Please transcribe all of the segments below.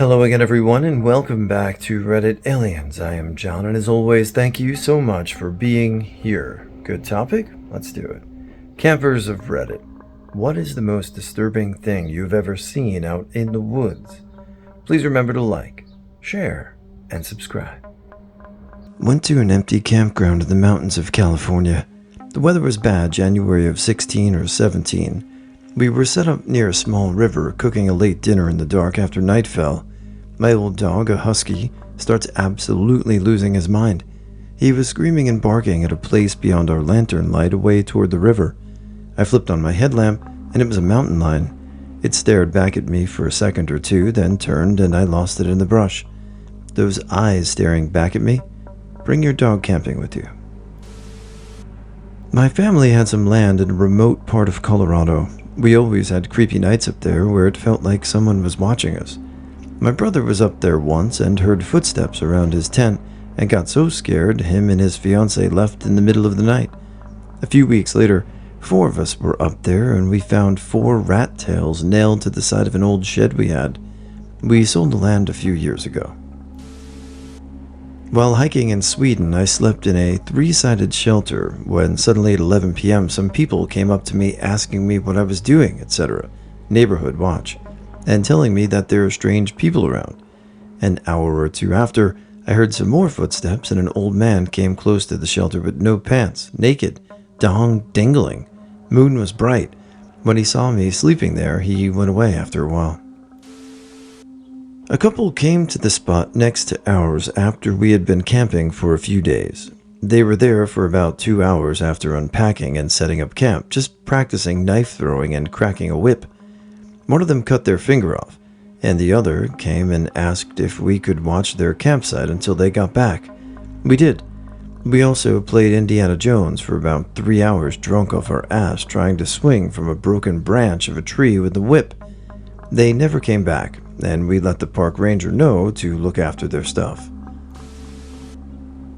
Hello again, everyone, and welcome back to Reddit Aliens. I am John, and as always, thank you so much for being here. Good topic? Let's do it. Campers of Reddit. What is the most disturbing thing you've ever seen out in the woods? Please remember to like, share, and subscribe. Went to an empty campground in the mountains of California. The weather was bad, January of 16 or 17. We were set up near a small river, cooking a late dinner in the dark after night fell. My old dog, a husky, starts absolutely losing his mind. He was screaming and barking at a place beyond our lantern light away toward the river. I flipped on my headlamp, and it was a mountain lion. It stared back at me for a second or two, then turned, and I lost it in the brush. Those eyes staring back at me? Bring your dog camping with you. My family had some land in a remote part of Colorado. We always had creepy nights up there where it felt like someone was watching us. My brother was up there once and heard footsteps around his tent and got so scared him and his fiancée left in the middle of the night. A few weeks later, 4 of us were up there and we found 4 rat tails nailed to the side of an old shed we had. We sold the land a few years ago. While hiking in Sweden, I slept in a 3-sided shelter when suddenly at 11 p.m. some people came up to me asking me what I was doing, etc., neighborhood watch, and telling me that there are strange people around. An hour or two after, I heard some more footsteps and an old man came close to the shelter with no pants, naked, dong dingling. Moon was bright. When he saw me sleeping there, he went away after a while. A couple came to the spot next to ours after we had been camping for a few days. They were there for about 2 hours after unpacking and setting up camp, just practicing knife throwing and cracking a whip. One of them cut their finger off, and the other came and asked if we could watch their campsite until they got back. We did. We also played Indiana Jones for about 3 hours drunk off our ass trying to swing from a broken branch of a tree with a whip. They never came back, and we let the park ranger know to look after their stuff.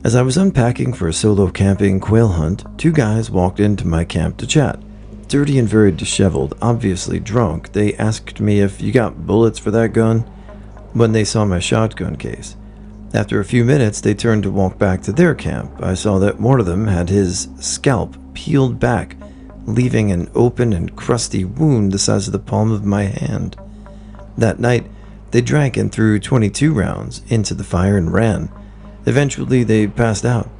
As I was unpacking for a solo camping quail hunt, 2 guys walked into my camp to chat. Dirty and very disheveled, obviously drunk, they asked me if you got bullets for that gun when they saw my shotgun case. After a few minutes, they turned to walk back to their camp. I saw that one of them had his scalp peeled back, leaving an open and crusty wound the size of the palm of my hand. That night, they drank and threw 22 rounds into the fire and ran. Eventually, they passed out.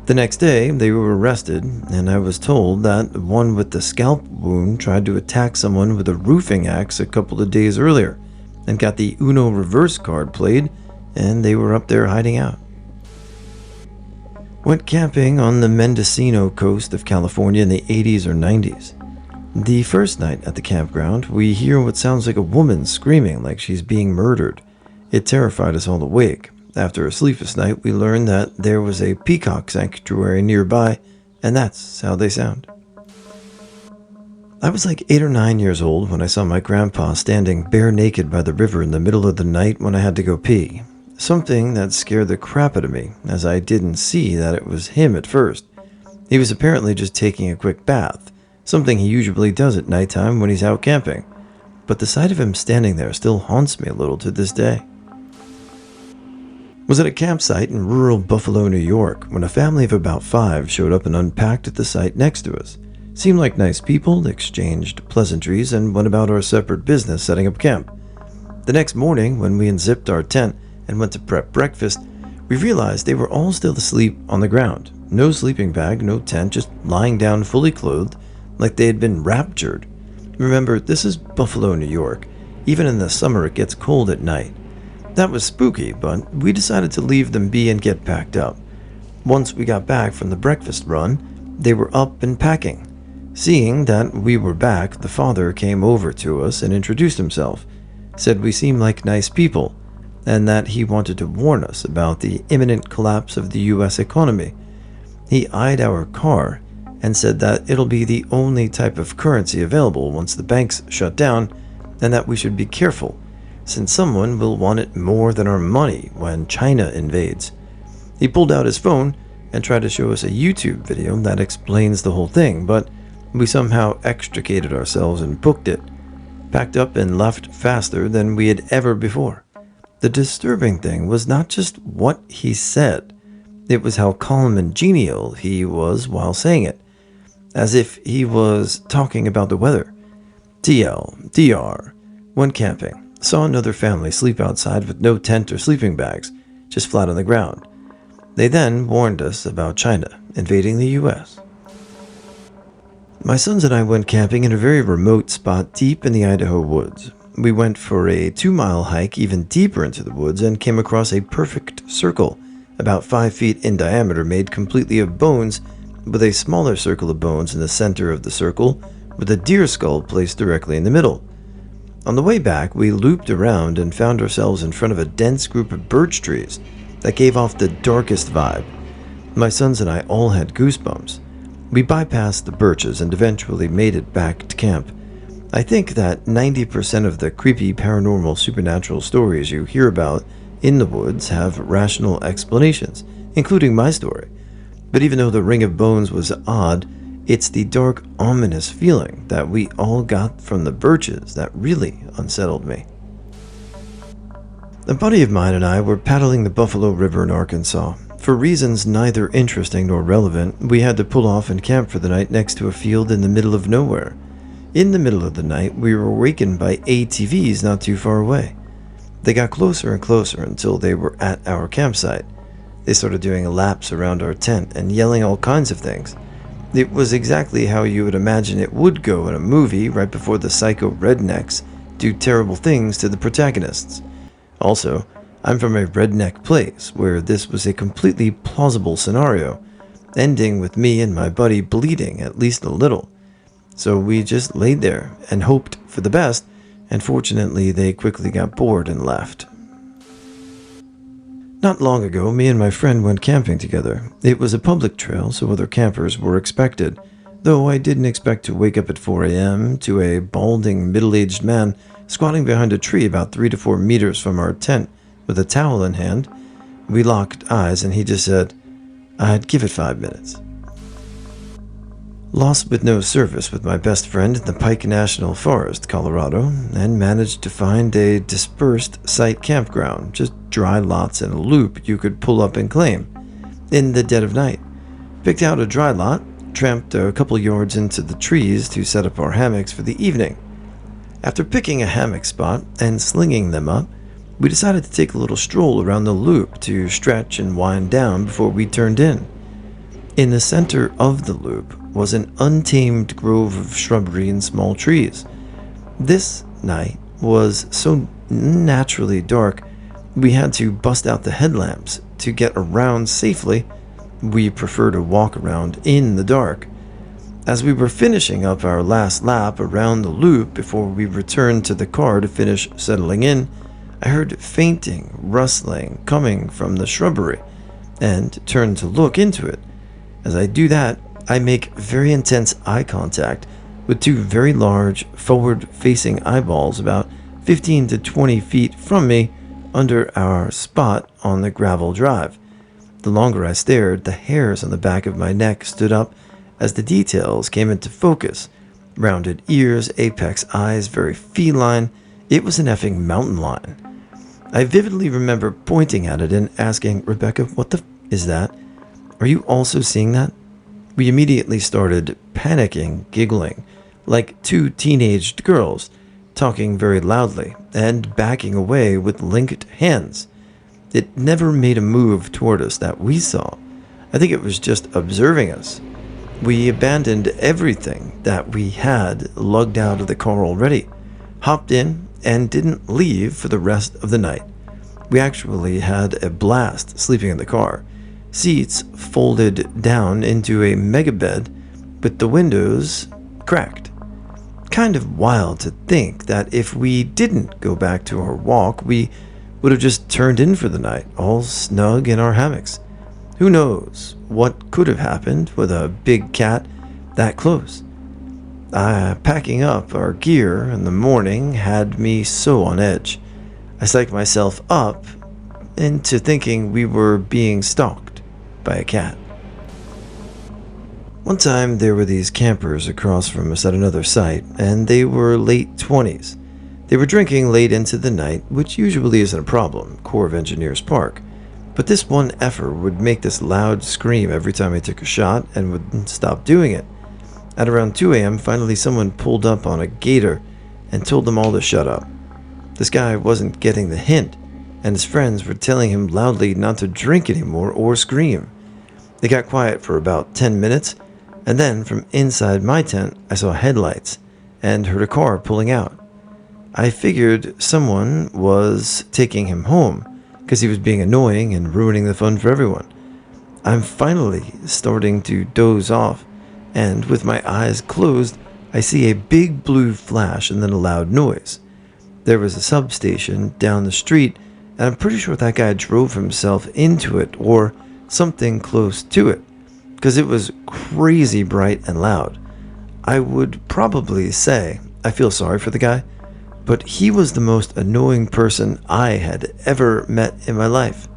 The next day, they were arrested, and I was told that the one with the scalp wound tried to attack someone with a roofing axe a couple of days earlier and got the Uno reverse card played, and they were up there hiding out. Went camping on the Mendocino coast of California in the 80s or 90s. The first night at the campground, we hear what sounds like a woman screaming like she's being murdered. It terrified us all awake. After a sleepless night, we learned that there was a peacock sanctuary nearby, and that's how they sound. I was like 8 or 9 years old when I saw my grandpa standing bare naked by the river in the middle of the night when I had to go pee. Something that scared the crap out of me, as I didn't see that it was him at first. He was apparently just taking a quick bath, something he usually does at nighttime when he's out camping. But the sight of him standing there still haunts me a little to this day. Was at a campsite in rural Buffalo, New York, when a family of about 5 showed up and unpacked at the site next to us. Seemed like nice people, exchanged pleasantries, and went about our separate business setting up camp. The next morning, when we unzipped our tent and went to prep breakfast, we realized they were all still asleep on the ground. No sleeping bag, no tent, just lying down fully clothed, like they had been raptured. Remember, this is Buffalo, New York. Even in the summer, it gets cold at night. That was spooky, but we decided to leave them be and get packed up. Once we got back from the breakfast run, they were up and packing. Seeing that we were back, the father came over to us and introduced himself, said we seemed like nice people, and that he wanted to warn us about the imminent collapse of the U.S. economy. He eyed our car and said that it'll be the only type of currency available once the banks shut down, and that we should be careful, since someone will want it more than our money when China invades. He pulled out his phone and tried to show us a YouTube video that explains the whole thing, but we somehow extricated ourselves and booked it, packed up and left faster than we had ever before. The disturbing thing was not just what he said, it was how calm and genial he was while saying it, as if he was talking about the weather. DR. Went camping. Saw another family sleep outside with no tent or sleeping bags, just flat on the ground. They then warned us about China invading the US. My sons and I went camping in a very remote spot deep in the Idaho woods. We went for a 2-mile hike even deeper into the woods and came across a perfect circle, about 5 feet in diameter, made completely of bones, with a smaller circle of bones in the center of the circle, with a deer skull placed directly in the middle. On the way back, we looped around and found ourselves in front of a dense group of birch trees that gave off the darkest vibe. My sons and I all had goosebumps. We bypassed the birches and eventually made it back to camp. I think that 90% of the creepy paranormal supernatural stories you hear about in the woods have rational explanations, including my story. But even though the ring of bones was odd, it's the dark, ominous feeling that we all got from the birches that really unsettled me. A buddy of mine and I were paddling the Buffalo River in Arkansas. For reasons neither interesting nor relevant, we had to pull off and camp for the night next to a field in the middle of nowhere. In the middle of the night, we were awakened by ATVs not too far away. They got closer and closer until they were at our campsite. They started doing laps around our tent and yelling all kinds of things. It was exactly how you would imagine it would go in a movie right before the psycho rednecks do terrible things to the protagonists. Also, I'm from a redneck place where this was a completely plausible scenario, ending with me and my buddy bleeding at least a little. So we just laid there and hoped for the best, and fortunately they quickly got bored and left. Not long ago, me and my friend went camping together. It was a public trail, so other campers were expected, though I didn't expect to wake up at 4 a.m. to a balding, middle-aged man squatting behind a tree about 3 to 4 meters from our tent with a towel in hand. We locked eyes and he just said, "I'd give it 5 minutes." Lost with no service with my best friend in the Pike National Forest, Colorado, and managed to find a dispersed site campground, just dry lots and a loop you could pull up and claim. In the dead of night, picked out a dry lot, tramped a couple yards into the trees to set up our hammocks for the evening. After picking a hammock spot and slinging them up, we decided to take a little stroll around the loop to stretch and wind down before we turned in. In the center of the loop was an untamed grove of shrubbery and small trees. This night was so naturally dark, we had to bust out the headlamps to get around safely. We prefer to walk around in the dark. As we were finishing up our last lap around the loop before we returned to the car to finish settling in, I heard fainting, rustling coming from the shrubbery and turned to look into it. As I do that, I make very intense eye contact with two very large, forward-facing eyeballs about 15 to 20 feet from me under our spot on the gravel drive. The longer I stared, the hairs on the back of my neck stood up as the details came into focus. Rounded ears, apex eyes, very feline. It was an effing mountain lion. I vividly remember pointing at it and asking, "Rebecca, what the is that? Are you also seeing that?" We immediately started panicking, giggling, like two teenaged girls, talking very loudly, and backing away with linked hands. It never made a move toward us that we saw. I think it was just observing us. We abandoned everything that we had lugged out of the car already, hopped in, and didn't leave for the rest of the night. We actually had a blast sleeping in the car. Seats folded down into a mega bed with the windows cracked. Kind of wild to think that if we didn't go back to our walk, we would have just turned in for the night, all snug in our hammocks. Who knows what could have happened with a big cat that close? Packing up our gear in the morning had me so on edge. I psyched myself up into thinking we were being stalked by a cat. One time there were these campers across from us at another site, and they were late 20s. They were drinking late into the night, which usually isn't a problem, Corps of Engineers Park. But this one effer would make this loud scream every time I took a shot and wouldn't stop doing it. At around 2 a.m., finally someone pulled up on a gator and told them all to shut up. This guy wasn't getting the hint, and his friends were telling him loudly not to drink anymore or scream. They got quiet for about 10 minutes, and then from inside my tent, I saw headlights and heard a car pulling out. I figured someone was taking him home because he was being annoying and ruining the fun for everyone. I'm finally starting to doze off, and with my eyes closed, I see a big blue flash and then a loud noise. There was a substation down the street, and I'm pretty sure that guy drove himself into it or something close to it, because it was crazy bright and loud. I would probably say I feel sorry for the guy, but he was the most annoying person I had ever met in my life.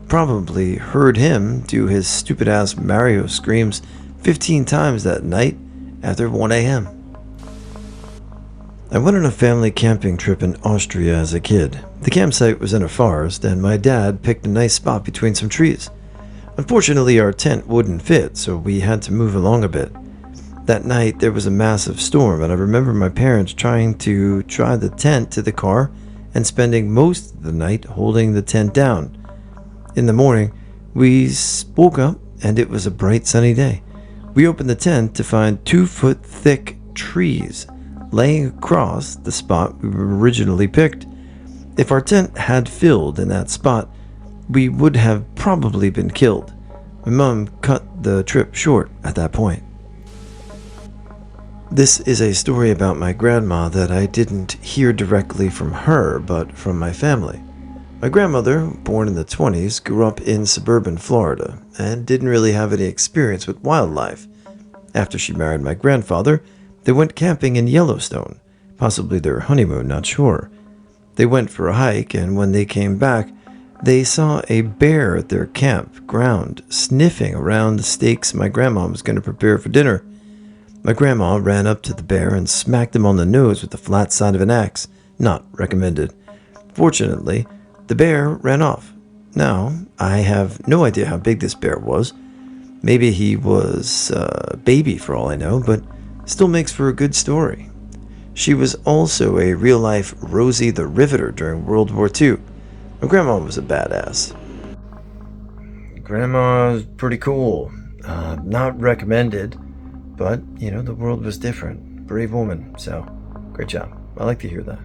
Probably heard him do his stupid ass Mario screams 15 times that night after 1 a.m. I went on a family camping trip in Austria as a kid. The campsite was in a forest, and my dad picked a nice spot between some trees. Unfortunately, our tent wouldn't fit, so we had to move along a bit. That night, there was a massive storm, and I remember my parents trying to tie the tent to the car and spending most of the night holding the tent down. In the morning, we woke up, and it was a bright sunny day. We opened the tent to find 2-foot thick trees laying across the spot we originally picked. If our tent had filled in that spot, we would have probably been killed. My mom cut the trip short at that point. This is a story about my grandma that I didn't hear directly from her, but from my family. My grandmother, born in the 20s, grew up in suburban Florida and didn't really have any experience with wildlife. After she married my grandfather, they went camping in Yellowstone, possibly their honeymoon, not sure. They went for a hike, and when they came back, they saw a bear at their campground sniffing around the steaks my grandma was going to prepare for dinner. My grandma ran up to the bear and smacked him on the nose with the flat side of an axe. Not recommended. Fortunately, the bear ran off. Now, I have no idea how big this bear was. Maybe he was a baby for all I know, but still makes for a good story. She was also a real-life Rosie the Riveter during World War II. My grandma was a badass. Grandma's pretty cool. Not recommended, but, the world was different. Brave woman, so great job. I like to hear that.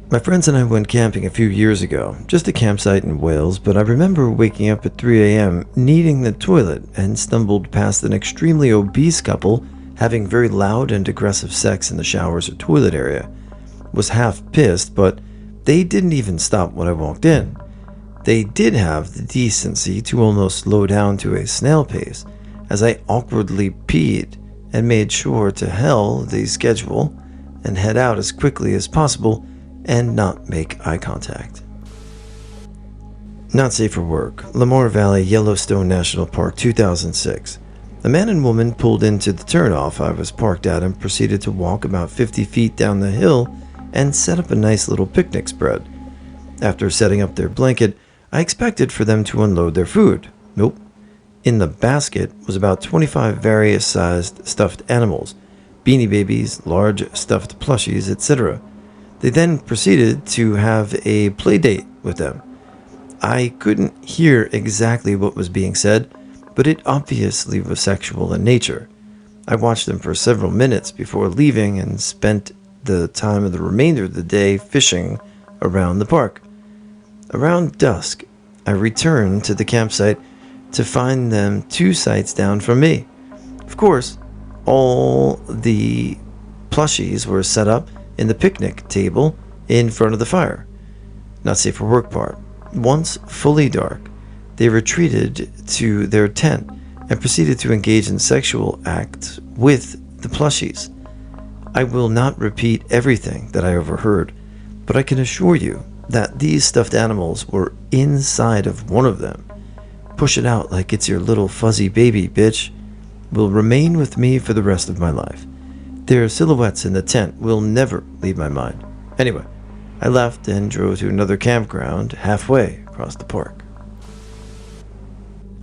My friends and I went camping a few years ago, just a campsite in Wales, but I remember waking up at 3 a.m. needing the toilet and stumbled past an extremely obese couple having very loud and aggressive sex in the showers or toilet area. Was half pissed, but they didn't even stop when I walked in. They did have the decency to almost slow down to a snail pace as I awkwardly peed and made sure to hell the schedule and head out as quickly as possible and not make eye contact. Not safe for work. Lamar Valley, Yellowstone National Park, 2006. A man and woman pulled into the turnoff I was parked at and proceeded to walk about 50 feet down the hill and set up a nice little picnic spread. After setting up their blanket, I expected for them to unload their food. Nope. In the basket was about 25 various sized stuffed animals, Beanie Babies, large stuffed plushies, etc. They then proceeded to have a play date with them. I couldn't hear exactly what was being said, but it obviously was sexual in nature. I watched them for several minutes before leaving and spent the time of the remainder of the day fishing around the park. Around dusk, I returned to the campsite to find them 2 sites down from me. Of course, all the plushies were set up in the picnic table in front of the fire. Not safe for work part. Once fully dark, they retreated to their tent and proceeded to engage in sexual acts with the plushies. I will not repeat everything that I overheard, but I can assure you that these stuffed animals were inside of one of them. Push it out like it's your little fuzzy baby, bitch. Will remain with me for the rest of my life. Their silhouettes in the tent will never leave my mind. Anyway, I left and drove to another campground halfway across the park.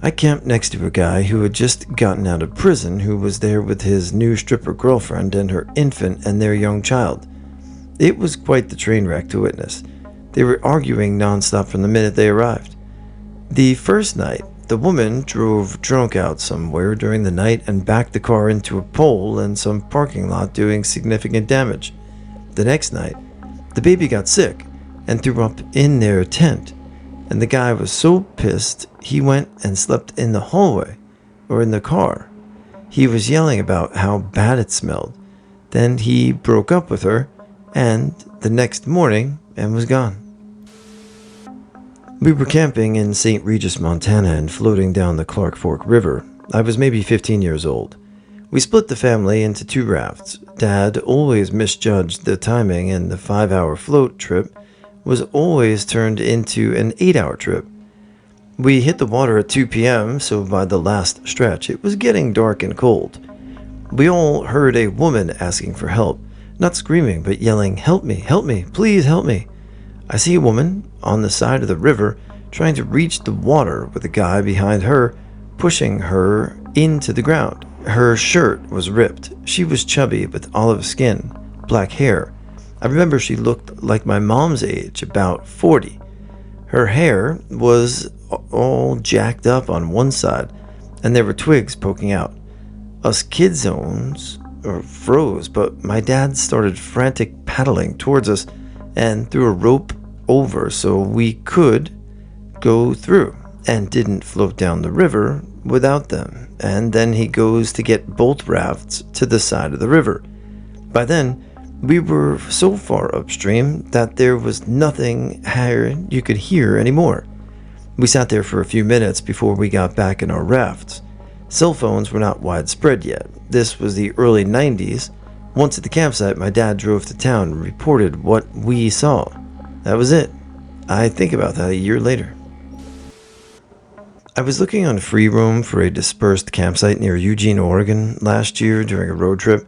I camped next to a guy who had just gotten out of prison who was there with his new stripper girlfriend and her infant and their young child. It was quite the train wreck to witness. They were arguing nonstop from the minute they arrived. The first night, the woman drove drunk out somewhere during the night and backed the car into a pole in some parking lot, doing significant damage. The next night, the baby got sick and threw up in their tent, and the guy was so pissed he went and slept in the hallway or in the car. He was yelling about how bad it smelled. Then he broke up with her and the next morning and was gone. We were camping in St. Regis, Montana, and floating down the Clark Fork River. I was maybe 15 years old. We split the family into 2 rafts. Dad always misjudged the timing, and the 5-hour float trip was always turned into an 8-hour trip. We hit the water at 2 p.m., so by the last stretch, it was getting dark and cold. We all heard a woman asking for help, not screaming, but yelling, help me, please help me." I see a woman on the side of the river trying to reach the water with a guy behind her pushing her into the ground. Her shirt was ripped. She was chubby with olive skin, black hair. I remember she looked like my mom's age, about 40. Her hair was all jacked up on one side, and there were twigs poking out. Us kid zones froze, but my dad started frantic paddling towards us and threw a rope over so we could go through and didn't float down the river without them. And then he goes to get both rafts to the side of the river. By then, we were so far upstream that there was nothing you could hear anymore. We sat there for a few minutes before we got back in our rafts. Cell phones were not widespread yet. This was the early 90s. Once at the campsite, my dad drove to town and reported what we saw. That was it. I think about that a year later. I was looking on free roam for a dispersed campsite near Eugene, Oregon last year during a road trip.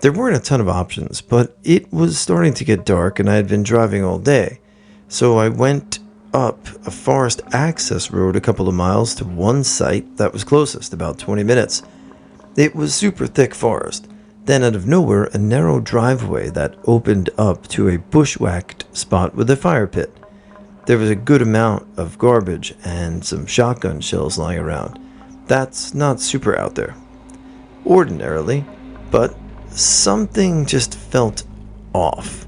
There weren't a ton of options, but it was starting to get dark and I had been driving all day. So I went up a forest access road a couple of miles to one site that was closest, about 20 minutes. It was super thick forest. Then out of nowhere, a narrow driveway that opened up to a bushwhacked spot with a fire pit. There was a good amount of garbage and some shotgun shells lying around. That's not super out there ordinarily, but something just felt off.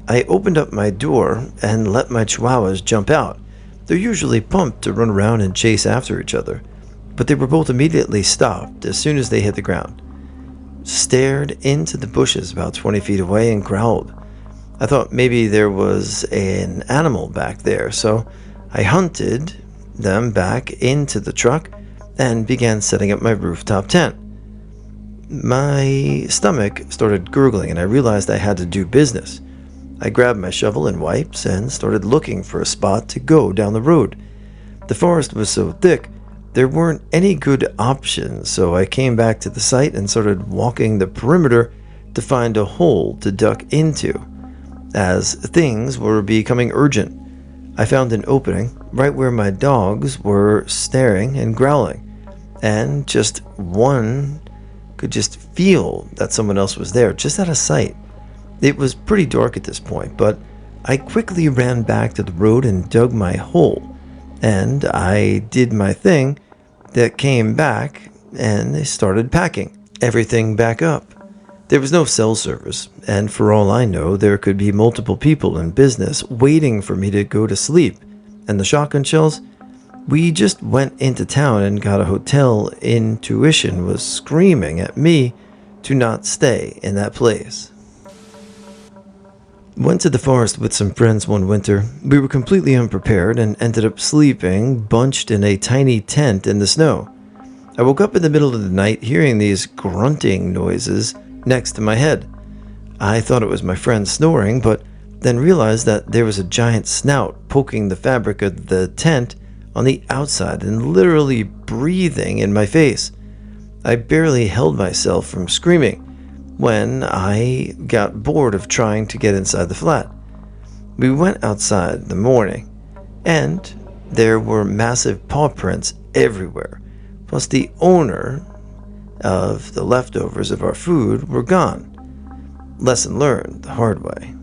I opened up my door and let my chihuahuas jump out. They're usually pumped to run around and chase after each other, but they were both immediately stopped as soon as they hit the ground, stared into the bushes about 20 feet away and growled. I thought maybe there was an animal back there, so I hunted them back into the truck and began setting up my rooftop tent. My stomach started gurgling and I realized I had to do business. I grabbed my shovel and wipes and started looking for a spot to go down the road. The forest was so thick, there weren't any good options, so I came back to the site and started walking the perimeter to find a hole to duck into. As things were becoming urgent, I found an opening right where my dogs were staring and growling, and just one could just feel that someone else was there, just out of sight. It was pretty dark at this point, but I quickly ran back to the road and dug my hole, and I did my thing that came back and they started packing everything back up. There was no cell service, and for all I know, there could be multiple people in business waiting for me to go to sleep. And the shotgun shells? We just went into town and got a hotel. Intuition was screaming at me to not stay in that place. Went to the forest with some friends one winter. We were completely unprepared and ended up sleeping bunched in a tiny tent in the snow. I woke up in the middle of the night hearing these grunting noises next to my head. I thought it was my friend snoring, but then realized that there was a giant snout poking the fabric of the tent on the outside and literally breathing in my face. I barely held myself from screaming. when I got bored of trying to get inside the flat. We went outside in the morning, and there were massive paw prints everywhere, plus the owner of the leftovers of our food were gone. Lesson learned the hard way.